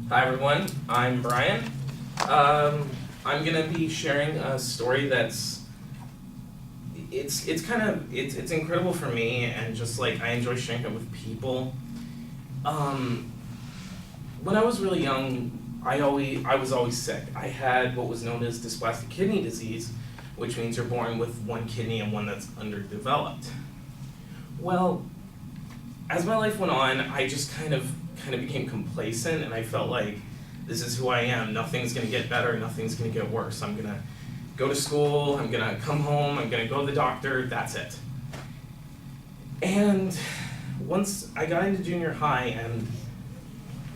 Hi everyone, I'm Brian. I'm gonna be sharing a story that's it's incredible for me, and just like I enjoy sharing it with people. When I was really young, I was always sick. I had what was known as dysplastic kidney disease, which means you're born with one kidney and one that's underdeveloped. Well, as my life went on, I just kind of became complacent, and I felt like this is who I am. Nothing's gonna get better, nothing's gonna get worse. I'm gonna go to school, I'm gonna come home, I'm gonna go to the doctor, that's it. And once I got into junior high, and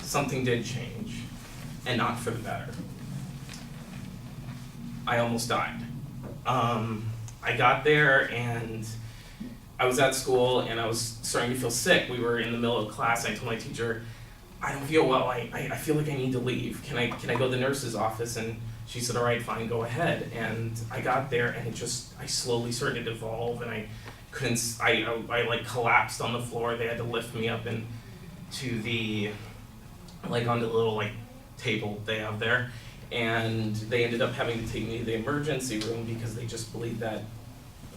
something did change, and not for the better. I almost died. I got there, and I was at school, and I was starting to feel sick. We were in the middle of class, and I told my teacher, I don't feel well, I feel like I need to leave. Can I go to the nurse's office? And she said, all right, fine, go ahead. And I got there, and I slowly started to evolve, and I like collapsed on the floor. They had to lift me up and to the, like on the little like table they have there. And they ended up having to take me to the emergency room because they just believed that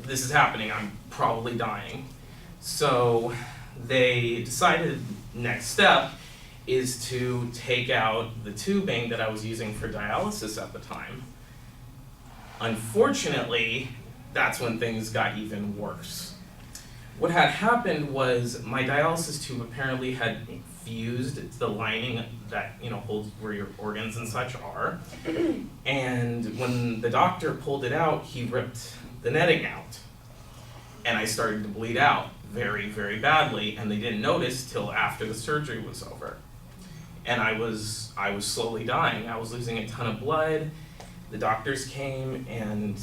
this is happening, I'm probably dying. So they decided next step is to take out the tubing that I was using for dialysis at the time. Unfortunately, that's when things got even worse. What had happened was my dialysis tube apparently had fused the lining that holds where your organs and such are. And when the doctor pulled it out, he ripped the netting out. And I started to bleed out very, very badly, and they didn't notice till after the surgery was over. And I was slowly dying. I was losing a ton of blood. The doctors came and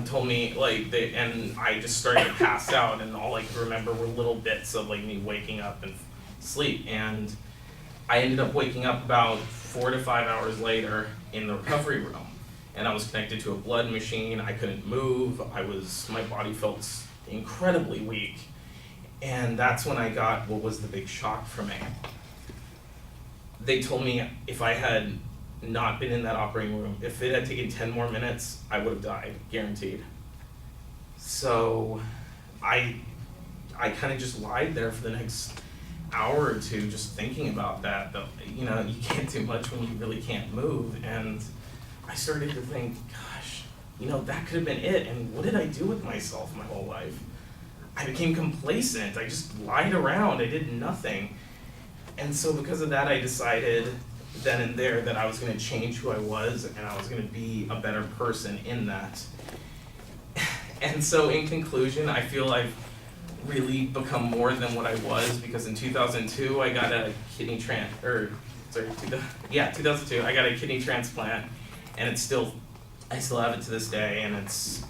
told me and I just started to pass out, and all I could remember were little bits of like me waking up and sleep. And I ended up waking up about 4 to 5 hours later in the recovery room, and I was connected to a blood machine. I couldn't move. My body felt incredibly weak, and that's when I got what was the big shock for me. They told me if I had not been in that operating room, if it had taken 10 more minutes, I would have died, guaranteed. So I kind of just lied there for the next hour or two, just thinking about that. You can't do much when you really can't move. And I started to think, gosh, that could have been it. And what did I do with myself my whole life? I became complacent. I just lied around. I did nothing. And so because of that, I decided then and there that I was going to change who I was, and I was going to be a better person in that. And so in conclusion, I feel I've really become more than what I was, because in 2002 I got a 2002 I got a kidney transplant, and I still have it to this day, and it's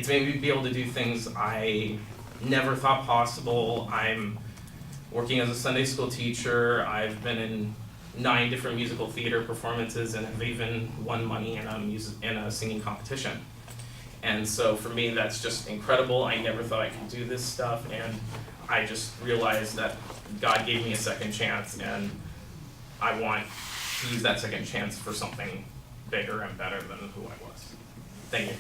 made me be able to do things I never thought possible. I'm working as a Sunday school teacher. I've been in 9 different musical theater performances, and have even won money in a singing competition. And so for me, that's just incredible. I never thought I could do this stuff, and I just realized that God gave me a second chance, and I want to use that second chance for something bigger and better than who I was. Thank you.